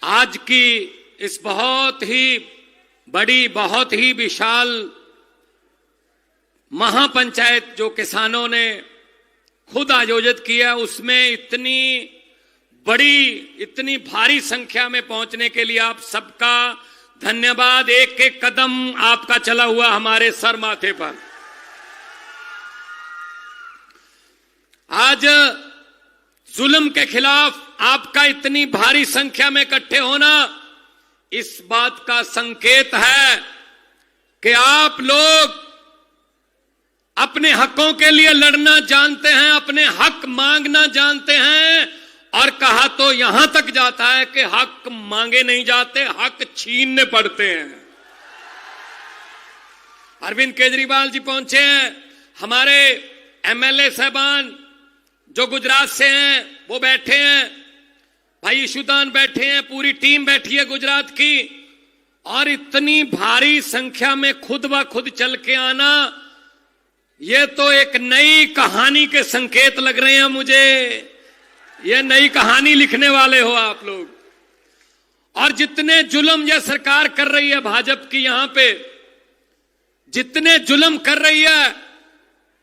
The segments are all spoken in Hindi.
आज की इस बहुत ही बड़ी, बहुत ही विशाल महापंचायत जो किसानों ने खुद आयोजित किया, उसमें इतनी बड़ी, इतनी भारी संख्या में पहुंचने के लिए आप सबका धन्यवाद। एक एक कदम आपका चला हुआ हमारे सर माथे पर। आज जुल्म के खिलाफ आपका इतनी भारी संख्या में इकट्ठे होना इस बात का संकेत है कि आप लोग अपने हकों के लिए लड़ना जानते हैं, अपने हक मांगना जानते हैं। और कहा तो यहां तक जाता है कि हक मांगे नहीं जाते, हक छीनने पड़ते हैं। अरविंद केजरीवाल जी पहुंचे हैं, हमारे एमएलए साहबान जो गुजरात से हैं वो बैठे हैं, भाई ईशुदान बैठे हैं, पूरी टीम बैठी है गुजरात की। और इतनी भारी संख्या में खुद ब खुद चल के आना, ये तो एक नई कहानी के संकेत लग रहे हैं मुझे। ये नई कहानी लिखने वाले हो आप लोग। और जितने जुल्म ये सरकार कर रही है भाजपा की, यहां पे जितने जुल्म कर रही है,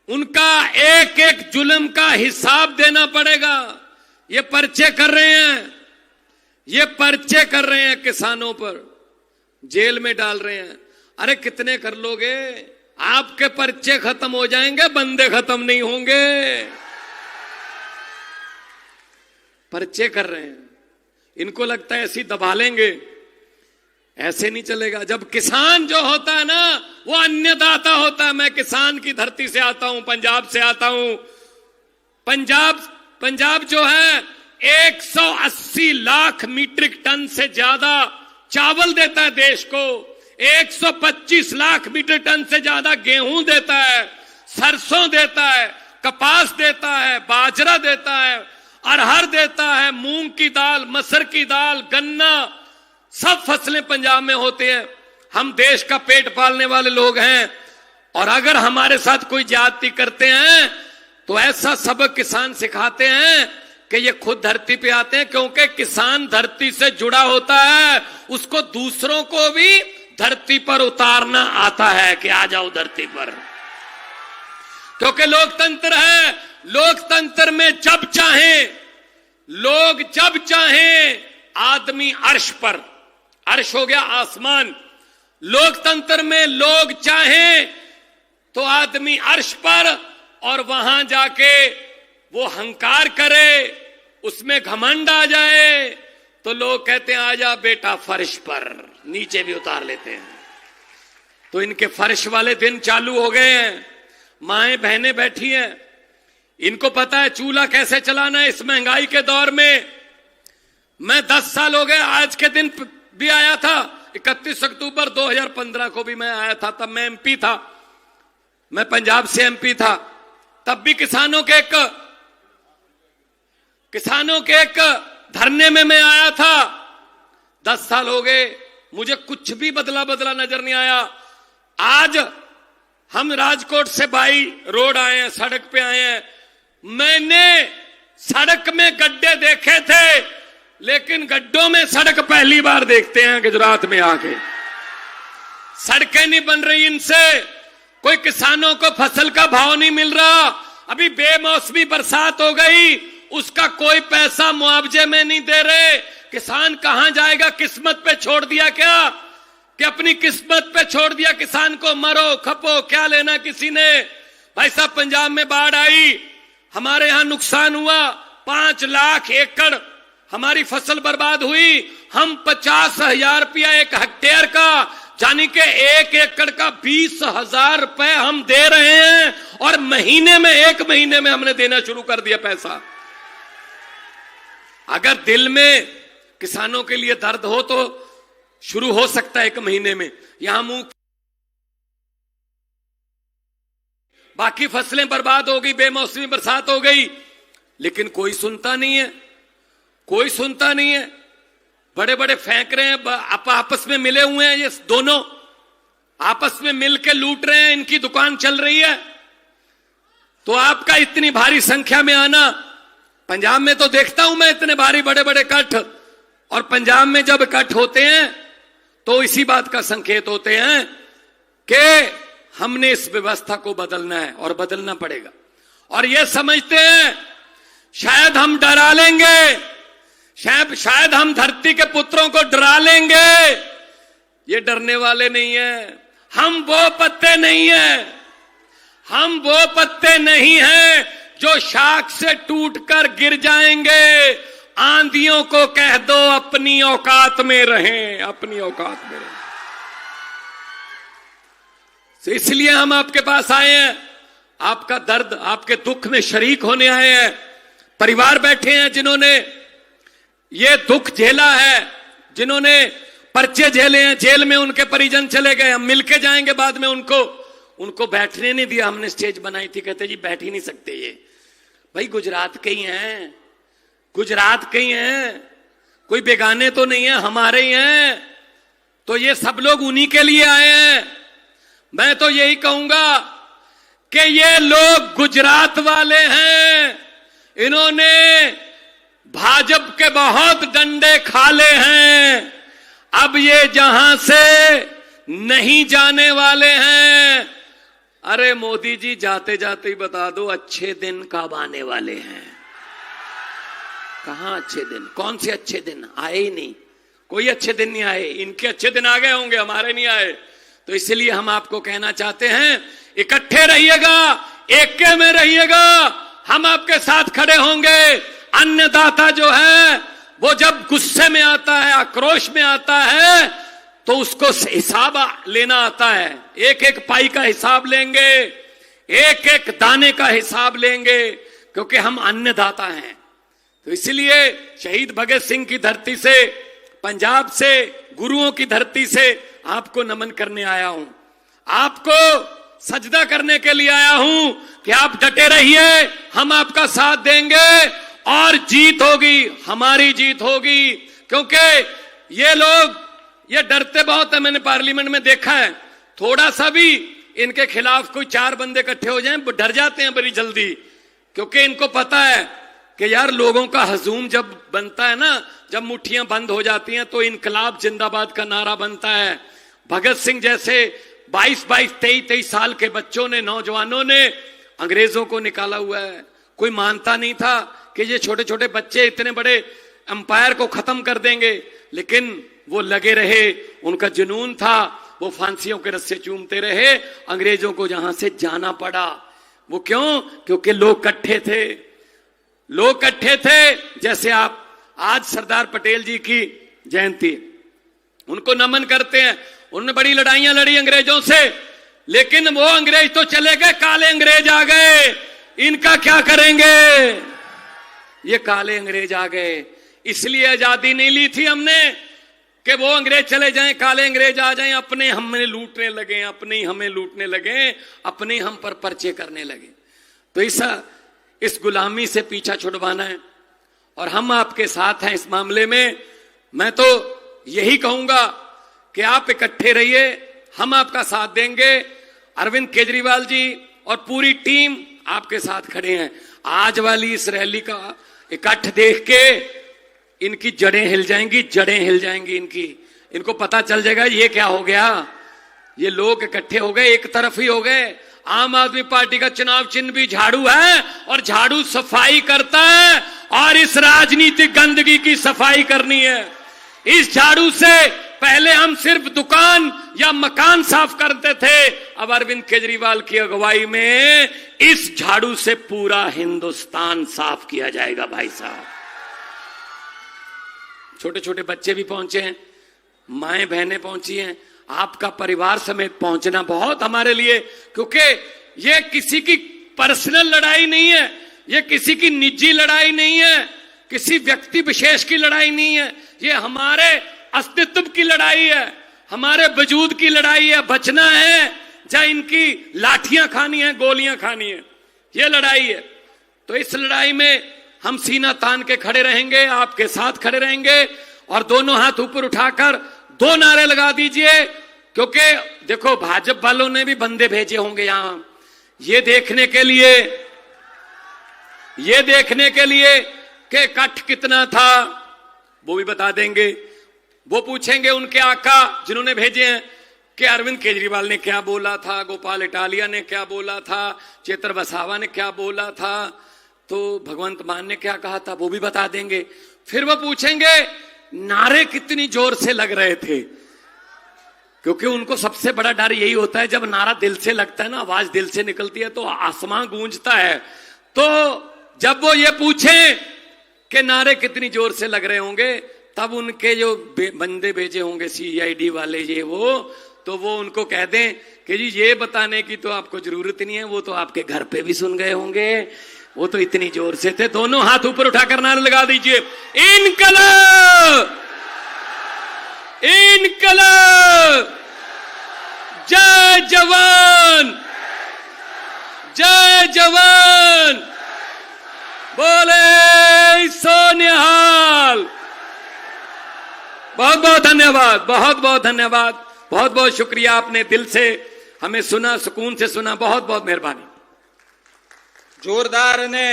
उनका एक एक जुल्म का हिसाब देना पड़ेगा। ये पर्चे कर रहे हैं, ये पर्चे कर रहे हैं, किसानों पर जेल में डाल रहे हैं। अरे कितने कर लोगे? आपके पर्चे खत्म हो जाएंगे, बंदे खत्म नहीं होंगे। पर्चे कर रहे हैं, इनको लगता है ऐसे दबा लेंगे, ऐसे नहीं चलेगा। जब किसान जो होता है ना, वो अन्नदाता होता है। मैं किसान की धरती से आता हूं, पंजाब से आता हूं। पंजाब जो है 180 लाख मीट्रिक टन से ज्यादा चावल देता है देश को, 125 लाख मीट्रिक टन से ज्यादा गेहूं देता है, सरसों देता है, कपास देता है, बाजरा देता है, अरहर देता है, मूंग की दाल, मसर की दाल, गन्ना, सब फसलें पंजाब में होते हैं। हम देश का पेट पालने वाले लोग हैं। और अगर हमारे साथ कोई ज्यादती करते हैं तो ऐसा सबक किसान सिखाते हैं कि ये खुद धरती पे आते हैं, क्योंकि किसान धरती से जुड़ा होता है, उसको दूसरों को भी धरती पर उतारना आता है कि आ जाओ धरती पर। क्योंकि लोकतंत्र है, लोकतंत्र में जब चाहें, लोग जब चाहें, आदमी अर्श पर, अर्श हो गया आसमान, लोकतंत्र में लोग चाहें तो आदमी अर्श पर, और वहां जाके वो हंकार करे, उसमें घमंड आ जाए तो लोग कहते हैं आजा बेटा फर्श पर, नीचे भी उतार लेते हैं। तो इनके फर्श वाले दिन चालू हो गए हैं। माएं बहनें बैठी हैं, इनको पता है चूल्हा कैसे चलाना है इस महंगाई के दौर में। मैं 10 साल हो गए, आज के दिन भी आया था, 31 अक्टूबर 2015 को भी मैं आया था। तब मैं एमपी था, मैं पंजाब से एमपी था। तब भी किसानों के एक धरने में मैं आया था। 10 साल हो गए, मुझे कुछ भी बदला नजर नहीं आया। आज हम राजकोट से बाई रोड आए हैं, सड़क पे आए हैं। मैंने सड़क में गड्ढे देखे थे, लेकिन गड्ढों में सड़क पहली बार देखते हैं गुजरात में आके। सड़कें नहीं बन रही इनसे, कोई किसानों को फसल का भाव नहीं मिल रहा। अभी बेमौसमी बरसात हो गई, उसका कोई पैसा मुआवजे में नहीं दे रहे। किसान कहां जाएगा? किस्मत पे छोड़ दिया क्या? कि अपनी किस्मत पे छोड़ दिया किसान को? मरो खपो, क्या लेना किसी ने। भाई साहब, पंजाब में बाढ़ आई, हमारे यहां नुकसान हुआ, 5 लाख एकड़ हमारी फसल बर्बाद हुई। हम 50,000 रुपया एक हेक्टेयर का, यानी कि 1 एकड़ का 20,000 रुपए हम दे रहे हैं। और महीने में, 1 महीने में हमने देना शुरू कर दिया पैसा। अगर दिल में किसानों के लिए दर्द हो तो शुरू हो सकता है 1 महीने में। यहां मुंह, बाकी फसलें बर्बाद हो गई, बेमौसमी बरसात हो गई, लेकिन कोई सुनता नहीं है, कोई सुनता नहीं है। बड़े बड़े फेंक रहे हैं, आपस में मिले हुए हैं, ये दोनों आपस में मिलकर लूट रहे हैं, इनकी दुकान चल रही है। तो आपका इतनी भारी संख्या में आना, पंजाब में तो देखता हूं मैं इतने भारी बड़े बड़े कट, और पंजाब में जब इकट्ठ होते हैं तो इसी बात का संकेत होते हैं कि हमने इस व्यवस्था को बदलना है और बदलना पड़ेगा। और ये समझते हैं शायद हम डरा लेंगे, शायद हम धरती के पुत्रों को डरा लेंगे। ये डरने वाले नहीं है। हम वो पत्ते नहीं है, हम वो पत्ते नहीं हैं जो शाख से टूटकर गिर जाएंगे। आंधियों को कह दो अपनी औकात में रहें, अपनी औकात में रहें। तो इसलिए हम आपके पास आए हैं, आपका दर्द, आपके दुख में शरीक होने आए हैं। परिवार बैठे हैं जिन्होंने ये दुख झेला है, जिन्होंने पर्चे झेले हैं, जेल में उनके परिजन चले गए। हम मिलके जाएंगे बाद में। उनको बैठने नहीं दिया। हमने स्टेज बनाई थी, कहते जी बैठ ही नहीं सकते। ये भाई गुजरात के ही हैं, गुजरात के ही हैं, कोई बेगाने तो नहीं है, हमारे ही हैं। तो ये सब लोग उन्हीं के लिए आए हैं। मैं तो यही कहूंगा कि ये लोग गुजरात वाले हैं, इन्होंने भाजपा के बहुत डंडे खाले हैं। अब ये जहां से नहीं जाने वाले हैं। अरे मोदी जी जाते जाते ही बता दो अच्छे दिन कब आने वाले हैं। कहां अच्छे दिन, कौन से अच्छे दिन? आए ही नहीं, कोई अच्छे दिन नहीं आए। इनके अच्छे दिन आ गए होंगे, हमारे नहीं आए। तो इसलिए हम आपको कहना चाहते हैं इकट्ठे रहिएगा, एके में रहिएगा, हम आपके साथ खड़े होंगे। अन्नदाता जो है वो जब गुस्से में आता है, आक्रोश में आता है, तो उसको हिसाब लेना आता है। एक एक पाई का हिसाब लेंगे, एक एक दाने का हिसाब लेंगे, क्योंकि हम अन्नदाता हैं। तो इसलिए शहीद भगत सिंह की धरती से, पंजाब से, गुरुओं की धरती से आपको नमन करने आया हूं, आपको सजदा करने के लिए आया हूं कि आप डटे रहिए, हम आपका साथ देंगे और जीत होगी, हमारी जीत होगी। क्योंकि ये लोग ये डरते बहुत है। मैंने पार्लियामेंट में देखा है, थोड़ा सा भी इनके खिलाफ कोई 4 बंदे इकट्ठे हो जाएं, डर जाते हैं बड़ी जल्दी। क्योंकि इनको पता है कि यार लोगों का हजूम जब बनता है ना, जब मुट्ठियां बंद हो जाती हैं तो इनकलाब जिंदाबाद का नारा बनता है। भगत सिंह जैसे 22-22, 23-23 साल के बच्चों ने, नौजवानों ने अंग्रेजों को निकाला हुआ है। कोई मानता नहीं था कि ये छोटे छोटे बच्चे इतने बड़े अंपायर को खत्म कर देंगे, लेकिन वो लगे रहे, उनका जुनून था, वो फांसियों के रस्से चूमते रहे, अंग्रेजों को जहां से जाना पड़ा। वो क्यों? क्योंकि लोग इकट्ठे थे, लोग इकट्ठे थे। जैसे आप आज सरदार पटेल जी की जयंती, उनको नमन करते हैं। उन्होंने बड़ी लड़ाइयां लड़ी अंग्रेजों से, लेकिन वो अंग्रेज तो चले गए, काले अंग्रेज आ गए। इनका क्या करेंगे? ये काले अंग्रेज आ गए। इसलिए आजादी नहीं ली थी हमने कि वो अंग्रेज चले जाएं, काले अंग्रेज आ जाएं, अपने हमें लूटने लगे, अपने ही हमें लूटने लगे, अपने हम पर पर्चे करने लगे। तो इस गुलामी से पीछा छुड़वाना है और हम आपके साथ हैं इस मामले में। मैं तो यही कहूंगा कि आप इकट्ठे रहिए, हम आपका साथ देंगे। अरविंद केजरीवाल जी और पूरी टीम आपके साथ खड़े हैं। आज वाली इस रैली का इकट्ठ देख के इनकी जड़ें हिल जाएंगी, जड़ें हिल जाएंगी इनकी। इनको पता चल जाएगा ये क्या हो गया। ये लोग इकट्ठे हो गए, एक तरफ ही हो गए। आम आदमी पार्टी का चुनाव चिन्ह भी झाड़ू है और झाड़ू सफाई करता है और इस राजनीतिक गंदगी की सफाई करनी है। इस झाड़ू से पहले हम सिर्फ दुकान या मकान साफ करते थे, अब अरविंद केजरीवाल की अगुवाई में इस झाड़ू से पूरा हिंदुस्तान साफ किया जाएगा। भाई साहब, छोटे छोटे बच्चे भी पहुंचे हैं, माएं बहनें पहुंची हैं, आपका परिवार समेत पहुंचना बहुत हमारे लिए, क्योंकि ये किसी की पर्सनल लड़ाई नहीं है, ये किसी की निजी लड़ाई नहीं है, किसी व्यक्ति विशेष की लड़ाई नहीं है, ये हमारे अस्तित्व की लड़ाई है, हमारे वजूद की लड़ाई है। बचना है चाहे इनकी लाठियां खानी है, गोलियां खानी है, ये लड़ाई है। तो इस लड़ाई में हम सीना तान के खड़े रहेंगे, आपके साथ खड़े रहेंगे और दोनों हाथ ऊपर उठाकर 2 नारे लगा दीजिए। क्योंकि देखो भाजपा वालों ने भी बंदे भेजे होंगे यहां ये देखने के लिए कि इकट्ठ कितना था, वो भी बता देंगे। वो पूछेंगे उनके आका जिन्होंने भेजे हैं कि अरविंद केजरीवाल ने क्या बोला था, गोपाल इटालिया ने क्या बोला था, चेतर वसावा ने क्या बोला था, तो भगवंत मान ने क्या कहा था, वो भी बता देंगे। फिर वो पूछेंगे नारे कितनी जोर से लग रहे थे, क्योंकि उनको सबसे बड़ा डर यही होता है जब नारा दिल से लगता है ना, आवाज दिल से निकलती है तो आसमां गूंजता है। तो जब वो ये पूछें कि नारे कितनी जोर से लग रहे होंगे, तब उनके जो बंदे भेजे होंगे CID वाले ये वो, तो वो उनको कह दें कि जी ये बताने की तो आपको जरूरत नहीं है, वो तो आपके घर पे भी सुन गए होंगे, वो तो इतनी जोर से थे। दोनों हाथ ऊपर उठाकर नारा लगा दीजिए, इनकलाब इनकलाब, जय जवान जय जवान, बोले सोनिहाल। बहुत बहुत धन्यवाद, बहुत बहुत धन्यवाद, बहुत बहुत शुक्रिया, आपने दिल से हमें सुना, सुकून से सुना, बहुत बहुत मेहरबानी। જોરદાર અને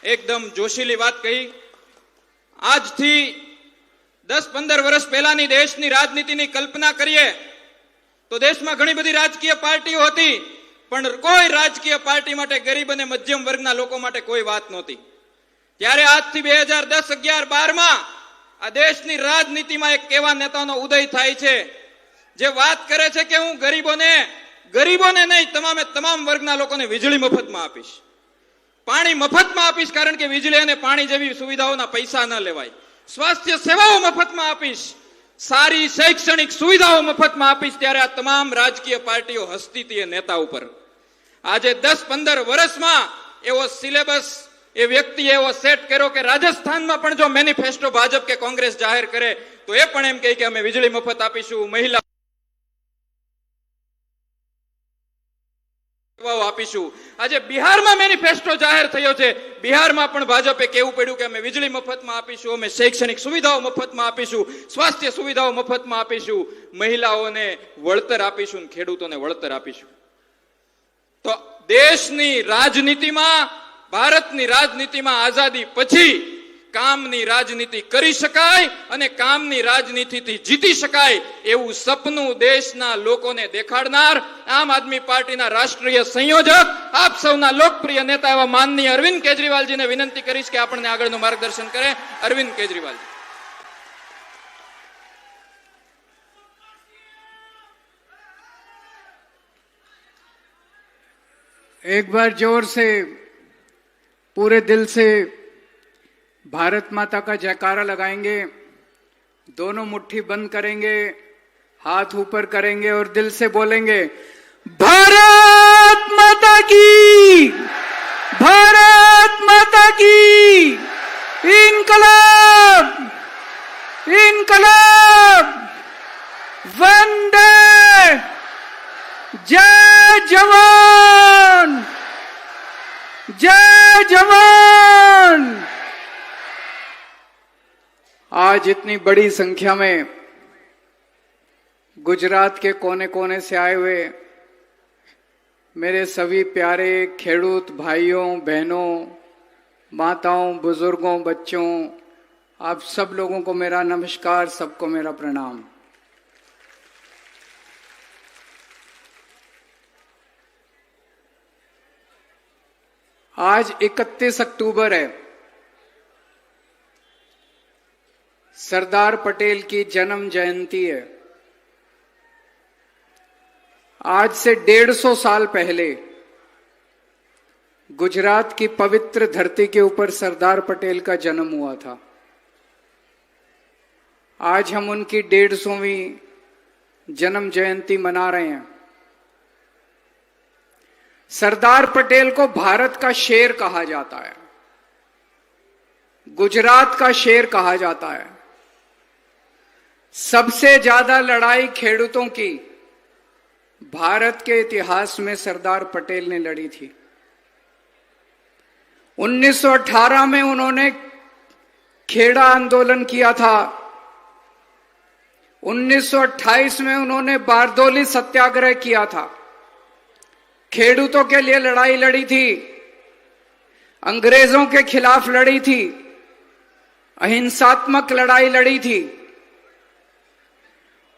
એકદમ જોશીલી વાત કહી। આજથી 10-15 વર્ષ પહેલાની દેશની રાજનીતિની કલ્પના કરીએ તો દેશમાં ઘણી બધી રાજકીય પાર્ટીઓ હતી, પણ કોઈ રાજકીય પાર્ટી માટે ગરીબ અને મધ્યમ વર્ગના લોકો માટે કોઈ વાત નહોતી। ત્યારે આજથી 2010, 11, 12માં આ દેશની રાજનીતિમાં એક એવા નેતાનો ઉદય થાય છે જે વાત કરે છે કે હું ગરીબોને નહીં, તમામ વર્ગના લોકોને વીજળી મફતમાં આપીશ, પાણી મફતમાં આપીશ, કારણ કે વીજળી અને પાણી જેવી સુવિધાઓના પૈસા ન લેવાય, સ્વાસ્થ્ય સેવાઓ મફતમાં આપીશ, સારી શૈક્ષણિક સુવિધાઓ મફતમાં આપીશ। ત્યારે આ તમામ રાજકીય પાર્ટીઓ હસતી હતી એ નેતા ઉપર। આજે 10-15 વર્ષમાં એવો સિલેબસ એ વ્યક્તિએ એવો સેટ કર્યો કે રાજસ્થાનમાં પણ જો મેનિફેસ્ટો ભાજપ કે કોંગ્રેસ જાહેર કરે તો એ પણ એમ કહે કે અમે વીજળી મફત આપીશું, મહિલા આપીશું। આજે બિહારમાં મેનિફેસ્ટો જાહેર થયો છે, બિહારમાં પણ ભાજપે કહેવું પડ્યું કે અમે વીજળી મફતમાં આપીશું, અમે શૈક્ષણિક સુવિધાઓ મફતમાં આપીશું, સ્વાસ્થ્ય સુવિધાઓ મફતમાં આપીશું, મહિલાઓને વળતર આપીશું, ખેડૂતોને વળતર આપીશું। તો દેશની રાજનીતિમાં, ભારતની રાજનીતિમાં આઝાદી પછી કામની રાજનીતિ કરી શકાય અને કામની રાજનીતિથી જીતી શકાય એવું સપનું દેશના લોકોને દેખાડનાર આમ આદમી પાર્ટીના રાષ્ટ્રીય સંયોજક, આપ સૌના લોકપ્રિય નેતા એવા માનનીય અરવિંદ કેજરીવાલજીને વિનંતી કરીશ કે આપણને આગળનું માર્ગદર્શન કરે। અરવિંદ કેજરીવાલજી। एक बार जोर से पूरे दिल से भारत माता का जयकारा लगाएंगे, दोनों मुट्ठी बंद करेंगे, हाथ ऊपर करेंगे और दिल से बोलेंगे भारत माता की, भारत माता की, इनकलाब इनकलाब, वंदे, जय जवान जय जवान। आज इतनी बड़ी संख्या में गुजरात के कोने कोने से आए हुए मेरे सभी प्यारे खेडूत भाइयों बहनों, माताओं, बुजुर्गों, बच्चों, आप सब लोगों को मेरा नमस्कार, सबको मेरा प्रणाम। आज 31 अक्टूबर है, सरदार पटेल की जन्म जयंती है। आज से 150 साल पहले गुजरात की पवित्र धरती के ऊपर सरदार पटेल का जन्म हुआ था। आज हम उनकी 150वीं जन्म जयंती मना रहे हैं। सरदार पटेल को भारत का शेर कहा जाता है, गुजरात का शेर कहा जाता है। सबसे ज्यादा लड़ाई खेडूतों की भारत के इतिहास में सरदार पटेल ने लड़ी थी। 1918 में उन्होंने खेड़ा आंदोलन किया था। 1928 में उन्होंने बारदोली सत्याग्रह किया था, खेडूतों के लिए लड़ाई लड़ी थी, अंग्रेजों के खिलाफ लड़ी थी। अहिंसात्मक लड़ाई लड़ी थी,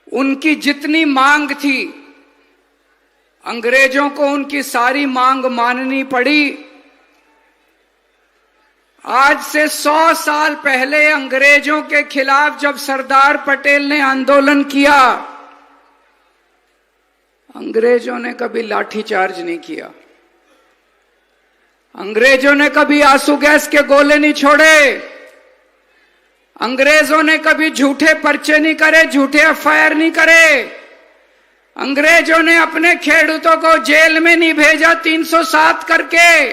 उनकी जितनी मांग थी, अंग्रेजों को उनकी सारी मांग माननी पड़ी। आज से 100 साल पहले अंग्रेजों के खिलाफ जब सरदार पटेल ने आंदोलन किया, अंग्रेजों ने कभी लाठीचार्ज नहीं किया, अंग्रेजों ने कभी आंसू गैस के गोले नहीं छोड़े, अंग्रेजों ने कभी झूठे पर्चे नहीं करे, झूठे एफआईआर नहीं करे, अंग्रेजों ने अपने खेडूतों को जेल में नहीं भेजा 307 करके।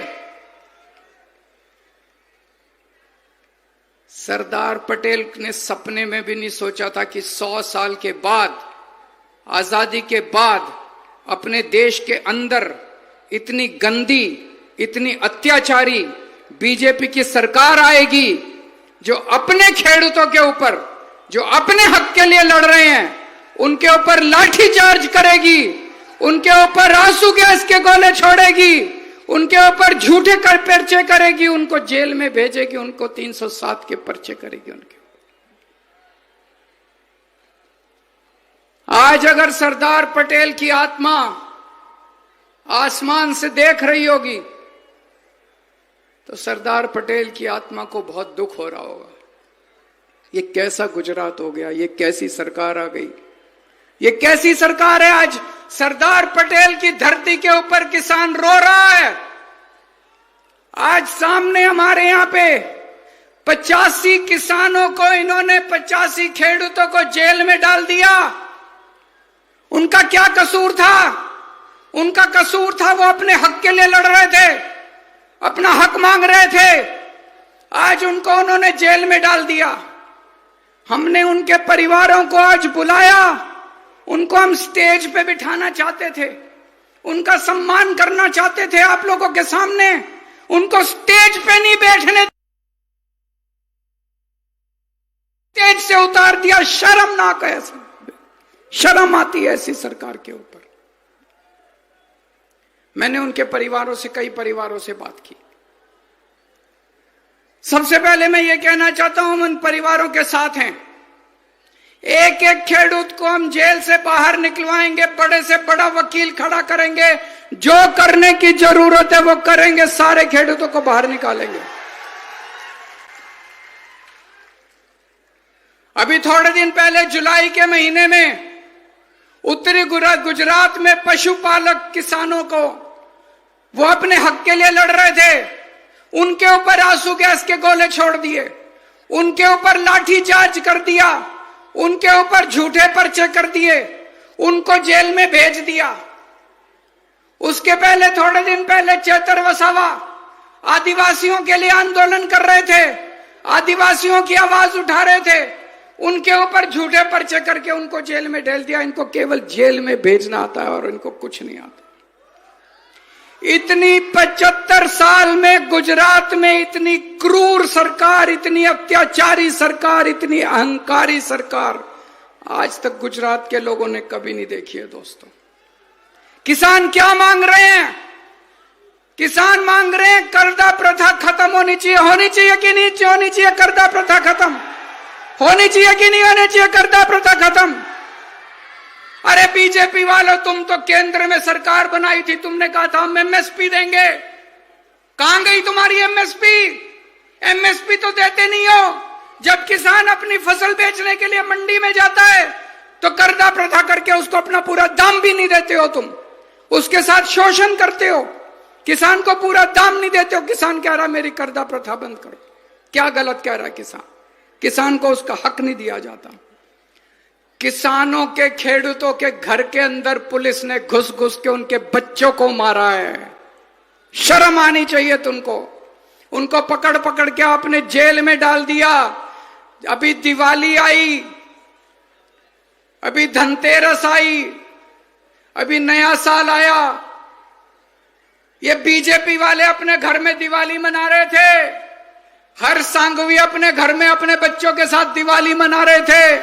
सरदार पटेल ने सपने में भी नहीं सोचा था कि 100 साल के बाद, आजादी के बाद अपने देश के अंदर इतनी गंदी, इतनी अत्याचारी बीजेपी की सरकार आएगी, जो अपने खेडूतों के ऊपर, जो अपने हक के लिए लड़ रहे हैं, उनके ऊपर लाठीचार्ज करेगी, उनके ऊपर आंसू गैस के गोले छोड़ेगी, उनके ऊपर झूठे पर्चे करेगी, उनको जेल में भेजेगी, उनको 307 के पर्चे करेगी उनके। आज अगर सरदार पटेल की आत्मा आसमान से देख रही होगी, तो सरदार पटेल की आत्मा को बहुत दुख हो रहा होगा। ये कैसा गुजरात हो गया, ये कैसी सरकार आ गई, ये कैसी सरकार है। आज सरदार पटेल की धरती के ऊपर किसान रो रहा है। आज सामने हमारे यहां पे 85 किसानों को इन्होंने, 85 खेडूतों को जेल में डाल दिया। उनका क्या कसूर था? उनका कसूर था वो अपने हक के लिए लड़ रहे थे, अपना हक मांग रहे थे। आज उनको उन्होंने जेल में डाल दिया। हमने उनके परिवारों को आज बुलाया, उनको हम स्टेज पे बिठाना चाहते थे, उनका सम्मान करना चाहते थे आप लोगों के सामने। उनको स्टेज पे नहीं बैठने, स्टेज से उतार दिया। शर्मनाक है, शर्म आती है ऐसी सरकार के ऊपर। मैंने उनके परिवारों से, कई परिवारों से बात की। सबसे पहले मैं ये कहना चाहता हूं, हम उन परिवारों के साथ हैं। एक एक खेडूत को हम जेल से बाहर निकलवाएंगे, बड़े से बड़ा वकील खड़ा करेंगे, जो करने की जरूरत है वो करेंगे, सारे खेडूतों को बाहर निकालेंगे। अभी थोड़े दिन पहले जुलाई के महीने में उत्तरी गुजरात में पशुपालक किसानों को, वो अपने हक के लिए लड़ रहे थे, उनके ऊपर आंसू गैस के गोले छोड़ दिए, उनके ऊपर लाठीचार्ज कर दिया, उनके ऊपर झूठे पर्चे कर दिए, उनको जेल में भेज दिया। उसके पहले, थोड़े दिन पहले चेतर वसावा आदिवासियों के लिए आंदोलन कर रहे थे, आदिवासियों की आवाज उठा रहे थे, उनके ऊपर झूठे पर्चे करके उनको जेल में डाल दिया। इनको केवल जेल में भेजना आता है और इनको कुछ नहीं आता। इतनी 75 साल में गुजरात में इतनी क्रूर सरकार, इतनी अत्याचारी सरकार, इतनी अहंकारी सरकार आज तक गुजरात के लोगों ने कभी नहीं देखी है। दोस्तों, किसान क्या मांग रहे हैं? किसान मांग रहे हैं कर्जा प्रथा खत्म होनी चाहिए। होनी चाहिए कि नहीं होनी चाहिए कर्जा प्रथा खत्म? होनी चाहिए कि नहीं होनी चाहिए कर्जा प्रथा खत्म? अरे बीजेपी वालों, तुम तो केंद्र में सरकार बनाई थी, तुमने कहा था हम एमएसपी देंगे। कहां गई तुम्हारी एमएसपी? एमएसपी तो देते नहीं हो। जब किसान अपनी फसल बेचने के लिए मंडी में जाता है तो कर्जा प्रथा करके उसको अपना पूरा दाम भी नहीं देते हो। तुम उसके साथ शोषण करते हो, किसान को पूरा दाम नहीं देते हो। किसान कह रहा मेरी कर्जा प्रथा बंद करो। क्या गलत कह रहा है किसान? किसान को उसका हक नहीं दिया जाता। किसानों के, खेडूतों के घर के अंदर पुलिस ने घुस घुस के उनके बच्चों को मारा है। शर्म आनी चाहिए तुमको। उनको पकड़ पकड़ के आपने जेल में डाल दिया। अभी दिवाली आई, अभी धनतेरस आई, अभी नया साल आया। ये बीजेपी वाले अपने घर में दिवाली मना रहे थे। हर सांघवी अपने घर में अपने बच्चों के साथ दिवाली मना रहे थे।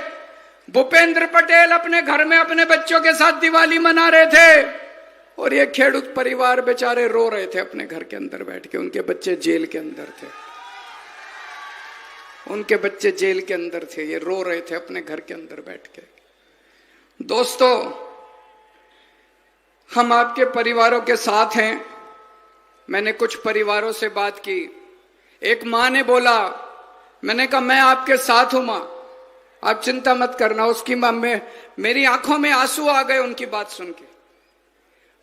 भूपेंद्र पटेल अपने घर में अपने बच्चों के साथ दिवाली मना रहे थे। और ये खेडूत परिवार बेचारे रो रहे थे अपने घर के अंदर बैठ के, उनके बच्चे जेल के अंदर थे। उनके बच्चे जेल के अंदर थे, ये रो रहे थे अपने घर के अंदर बैठ के। दोस्तों, हम आपके परिवारों के साथ हैं। मैंने कुछ परिवारों से बात की। एक मां ने बोला, मैंने कहा मैं आपके साथ हूं मां, आप चिंता मत करना। उसकी मां में मेरी आंखों में आंसू आ गए उनकी बात सुन के।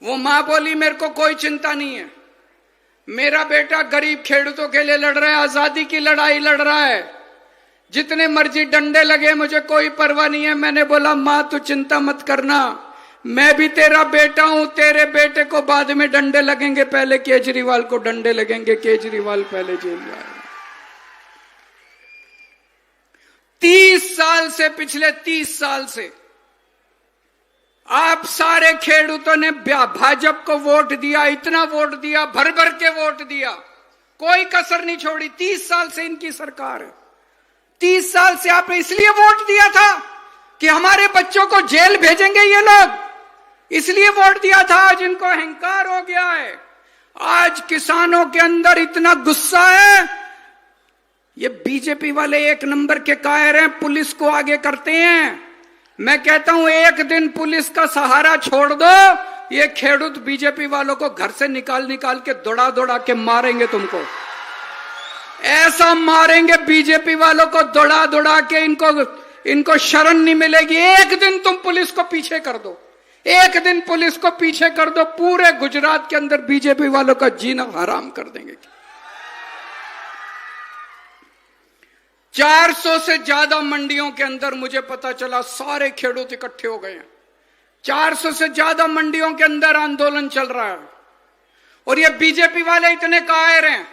वो मां बोली, मेरे को कोई चिंता नहीं है, मेरा बेटा गरीब खेडूतों के लिए लड़ रहा है, आजादी की लड़ाई लड़ रहा है, जितने मर्जी डंडे लगे मुझे कोई परवाह नहीं है। मैंने बोला मां तू चिंता मत करना, मैं भी तेरा बेटा हूं, तेरे बेटे को बाद में डंडे लगेंगे, पहले केजरीवाल को डंडे लगेंगे, केजरीवाल पहले जेल जाएगा। 30 साल से, पिछले 30 साल से आप सारे खेडूतों ने भाजपा को वोट दिया, इतना वोट दिया, भर भर के वोट दिया, कोई कसर नहीं छोड़ी। 30 साल से इनकी सरकार है। 30 साल से आपने इसलिए वोट दिया था कि हमारे बच्चों को जेल भेजेंगे ये लोग, इसलिए वोट दिया था। आज इनको अहंकार हो गया है, आज किसानों के अंदर इतना गुस्सा है। ये बीजेपी वाले एक नंबर के कायर हैं, पुलिस को आगे करते हैं। मैं कहता हूं एक दिन पुलिस का सहारा छोड़ दो, ये खेडूत बीजेपी वालों को घर से निकाल निकाल के दौड़ा दौड़ा के मारेंगे तुमको, ऐसा मारेंगे बीजेपी वालों को दौड़ा दौड़ा के, इनको शरण नहीं मिलेगी। एक दिन तुम पुलिस को पीछे कर दो, एक दिन पुलिस को पीछे कर दो, पूरे गुजरात के अंदर बीजेपी वालों का जीना हराम कर देंगे। 400 से ज्यादा मंडियों के अंदर मुझे पता चला सारे खेडूत इकट्ठे हो गए हैं। 400 से ज्यादा मंडियों के अंदर आंदोलन चल रहा है। और ये बीजेपी वाले इतने कायर हैं,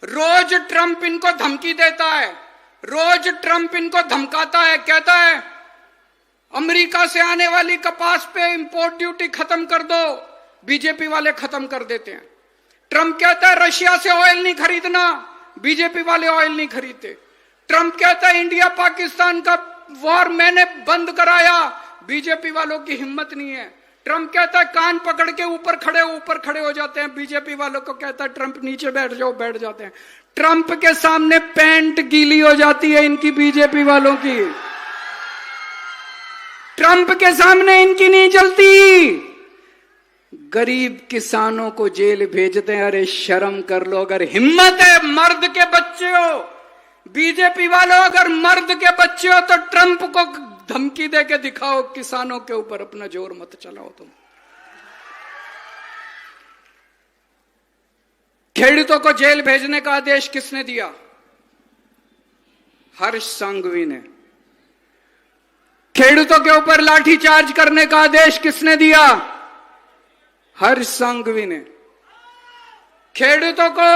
रोज ट्रंप इनको धमकी देता है, रोज ट्रंप इनको धमकाता है, कहता है अमेरिका से आने वाली कपास पे इंपोर्ट ड्यूटी खत्म कर दो, बीजेपी वाले खत्म कर देते हैं। ट्रंप कहता है रशिया से ऑयल नहीं खरीदना, बीजेपी वाले ऑयल नहीं खरीदते। ट्रंप कहता है इंडिया पाकिस्तान का वॉर मैंने बंद कराया, बीजेपी वालों की हिम्मत नहीं है। ट्रंप कहता है कान पकड़ के ऊपर खड़े हो जाते हैं, बीजेपी वालों को कहता है ट्रंप नीचे बैठ जाओ, बैठ जाते हैं। ट्रंप के सामने पैंट गीली हो जाती है इनकी, बीजेपी वालों की। ट्रंप के सामने इनकी नहीं जलती। गरीब किसानों को जेल भेजते हैं, अरे शर्म कर लो। अगर हिम्मत है, मर्द के बच्चे हो बीजेपी वालों, अगर मर्द के बच्चे हो तो ट्रंप को धमकी दे के दिखाओ, किसानों के ऊपर अपना जोर मत चलाओ तुम। खेडूतों को जेल भेजने का आदेश किसने दिया? हर्ष सांघवी ने। खेडूतों के ऊपर लाठीचार्ज करने का आदेश किसने दिया? हर्ष सांघवी ने। खेडूतों को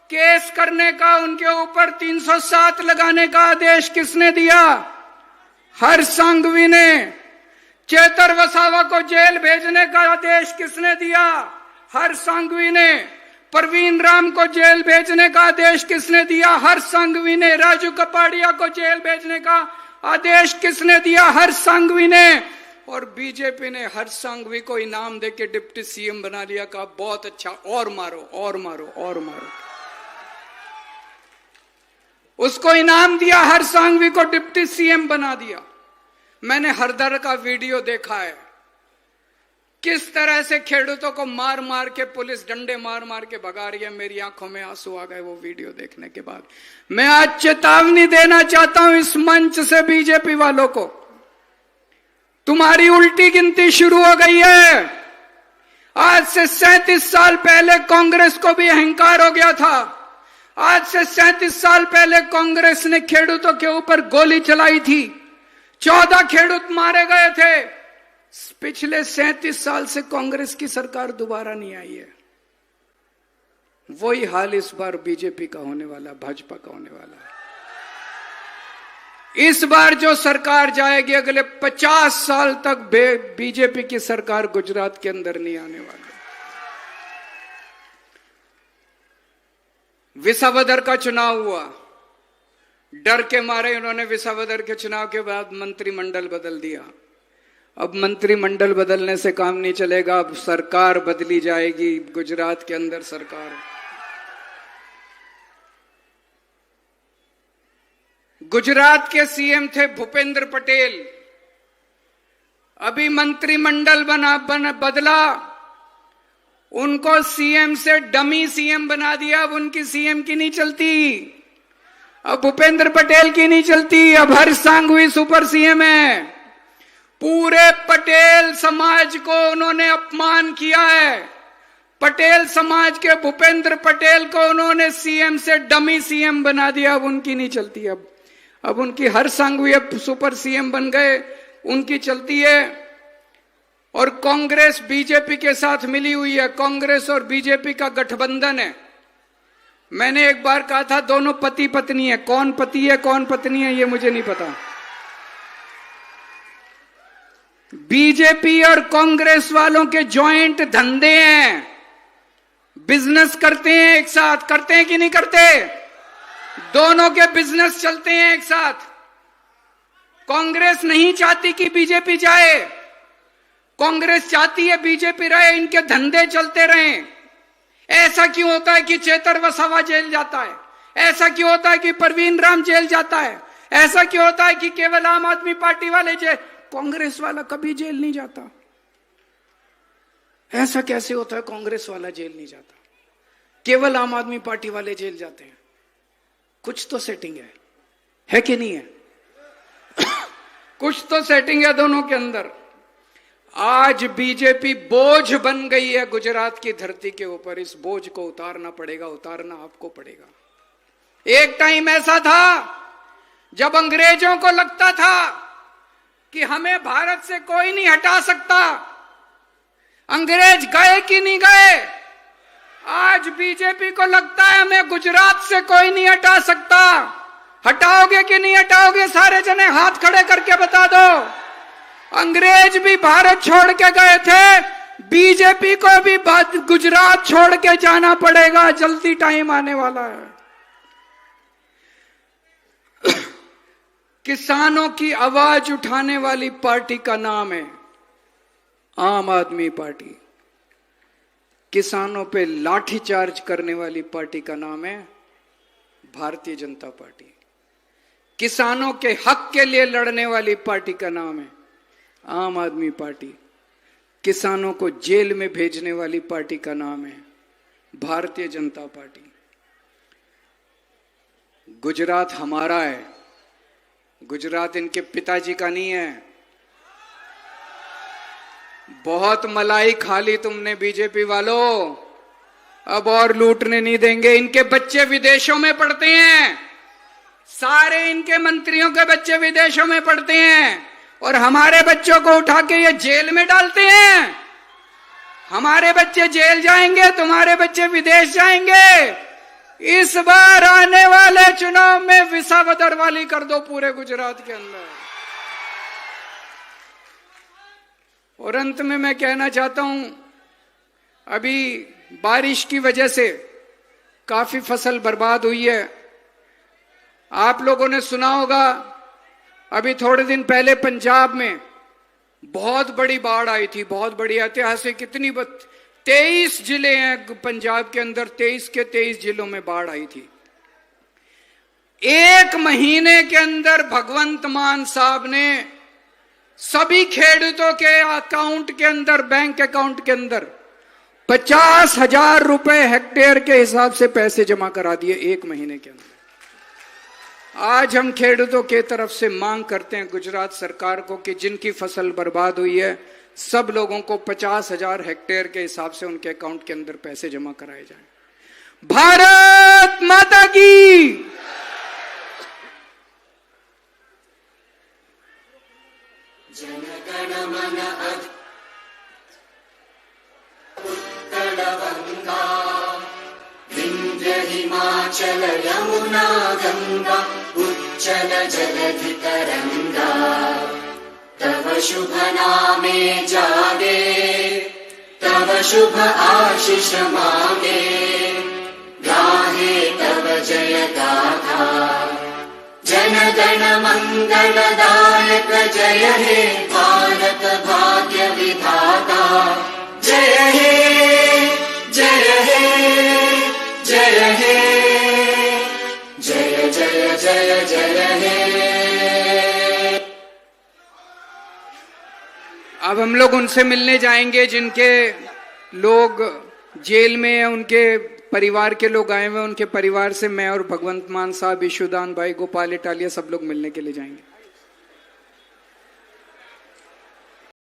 केस करने का, उनके ऊपर 307 लगाने का आदेश किसने दिया? हर्ष सांघवी ने। चेतर वसावा को जेल भेजने का आदेश किसने दिया? हर्ष सांघवी ने। परवीन राम को जेल भेजने का आदेश किसने दिया? हर्ष सांघवी ने। राजू कपाड़िया को जेल भेजने का आदेश किसने दिया? हर्ष सांघवी ने। और बीजेपी ने हर्ष सांघवी को इनाम देके डिप्टी सीएम बना लिया, कहा बहुत अच्छा, और मारो और मारो और मारो। उसको इनाम दिया, हर्ष सांघवी को डिप्टी सीएम बना दिया। मैंने हरदर का वीडियो देखा है, किस तरह से खेडूतों को मार मार के पुलिस डंडे मार मार के भगा रही है। मेरी आंखों में आंसू आ गए वो वीडियो देखने के बाद। मैं आज चेतावनी देना चाहता हूं इस मंच से बीजेपी वालों को, तुम्हारी उल्टी गिनती शुरू हो गई है। आज से 37 साल पहले कांग्रेस को भी अहंकार हो गया था। आज से 37 साल पहले कांग्रेस ने खेडूतों के ऊपर गोली चलाई थी, 14 खेडूत मारे गए थे। पिछले 37 साल से कांग्रेस की सरकार दोबारा नहीं आई है। वही हाल इस बार बीजेपी का होने वाला, भाजपा का होने वाला है। इस बार जो सरकार जाएगी, अगले 50 साल तक बीजेपी की सरकार गुजरात के अंदर नहीं आने वाली। विसावदर का चुनाव हुआ, डर के मारे उन्होंने विसावदर के चुनाव के बाद मंत्रिमंडल बदल दिया। अब मंत्रिमंडल बदलने से काम नहीं चलेगा, अब सरकार बदली जाएगी गुजरात के अंदर सरकार। गुजरात के सीएम थे भूपेंद्र पटेल। अभी मंत्रिमंडल बदला, उनको सीएम से डमी सीएम बना दिया। अब उनकी सीएम की नहीं चलती, अब भूपेंद्र पटेल की नहीं चलती, अब हर्ष सांघवी सुपर सीएम है। पूरे पटेल समाज को उन्होंने अपमान किया है। पटेल समाज के भूपेंद्र पटेल को उन्होंने सीएम से डमी सीएम बना दिया। अब उनकी नहीं चलती, अब उनकी हर्ष सांघवी अब सुपर सीएम बन गए, उनकी चलती है। और कांग्रेस बीजेपी के साथ मिली हुई है, कांग्रेस और बीजेपी का गठबंधन है। मैंने एक बार कहा था दोनों पति पत्नी है, कौन पति है कौन पत्नी है ये मुझे नहीं पता। बीजेपी और कांग्रेस वालों के जॉइंट धंधे हैं, बिजनेस करते हैं एक साथ, करते हैं कि नहीं करते? दोनों के बिजनेस चलते हैं एक साथ। कांग्रेस नहीं चाहती कि बीजेपी जाए, कांग्रेस चाहती है बीजेपी रहे, इनके धंधे चलते रहें। ऐसा क्यों होता है कि चेतर वसावा जेल जाता है? ऐसा क्यों होता है कि परवीन राम जेल जाता है? ऐसा क्यों होता है कि केवल आम आदमी पार्टी वाले जेल, कांग्रेस वाला कभी जेल नहीं जाता? ऐसा कैसे होता है कांग्रेस वाला जेल नहीं जाता, केवल आम आदमी पार्टी वाले जेल जाते हैं? कुछ तो सेटिंग है कि नहीं है? कुछ तो सेटिंग है दोनों के अंदर। आज बीजेपी बोझ बन गई है गुजरात की धरती के ऊपर। इस बोझ को उतारना पड़ेगा, उतारना आपको पड़ेगा। एक टाइम ऐसा था जब अंग्रेजों को लगता था कि हमें भारत से कोई नहीं हटा सकता। अंग्रेज गए कि नहीं गए? आज बीजेपी को लगता है हमें गुजरात से कोई नहीं हटा सकता। हटाओगे कि नहीं हटाओगे? सारे जने हाथ खड़े करके बता दो। अंग्रेज भी भारत छोड़ के गए थे, बीजेपी को भी गुजरात छोड़ के जाना पड़ेगा, जल्दी टाइम आने वाला है। किसानों की आवाज उठाने वाली पार्टी का नाम है आम आदमी पार्टी। किसानों पे लाठीचार्ज करने वाली पार्टी का नाम है भारतीय जनता पार्टी। किसानों के हक के लिए लड़ने वाली पार्टी का नाम है आम आदमी पार्टी। किसानों को जेल में भेजने वाली पार्टी का नाम है भारतीय जनता पार्टी। गुजरात हमारा है, गुजरात इनके पिताजी का नहीं है। बहुत मलाई खा ली तुमने बीजेपी वालों, अब और लूटने नहीं देंगे। इनके बच्चे विदेशों में पढ़ते हैं, सारे इनके मंत्रियों के बच्चे विदेशों में पढ़ते हैं, और हमारे बच्चों को उठा के ये जेल में डालते हैं। हमारे बच्चे जेल जाएंगे, तुम्हारे बच्चे विदेश जाएंगे। इस बार आने वाले चुनाव में विसावदर वाली कर दो पूरे गुजरात के अंदर। और अंत में मैं कहना चाहता हूं, अभी बारिश की वजह से काफी फसल बर्बाद हुई है। आप लोगों ने सुना होगा, अभी थोड़े दिन पहले पंजाब में बहुत बड़ी बाढ़ आई थी, बहुत बड़ी ऐतिहासिक। कितनी 23 जिले हैं पंजाब के अंदर, 23 के 23 जिलों में बाढ़ आई थी। एक महीने के अंदर भगवंत मान साहब ने सभी खेडूतों के अकाउंट के अंदर, बैंक अकाउंट के अंदर 50,000 रुपए हेक्टेयर के हिसाब से पैसे जमा करा दिए एक महीने के अंदर। आज हम खेडूतों के तरफ से मांग करते हैं गुजरात सरकार को कि जिनकी फसल बर्बाद हुई है, सब लोगों को 50,000 हेक्टेयर के हिसाब से उनके अकाउंट के अंदर पैसे जमा कराए जाएं। भारत माता की। जनगण मन उत्कलवंगा विंध्य हिमाचल यमुना गंगा उच्चल जलधि तरंगा तव शुभ नामे जागे तव शुभ आशीष मांगे गाहे तव जय गाथा जनगण मंगलदायक जय हे भारत भाग्य विधाता जय हे जय हे जय हे जय जय जय जय हे अब हम लोग उनसे मिलने जाएंगे जिनके लोग जेल में हैं, उनके परिवार के लोग आए हुए हैं, उनके परिवार से मैं और भगवंत मान साहब, ईशुदान भाई, गोपाल इटालिया सब लोग मिलने के लिए जाएंगे।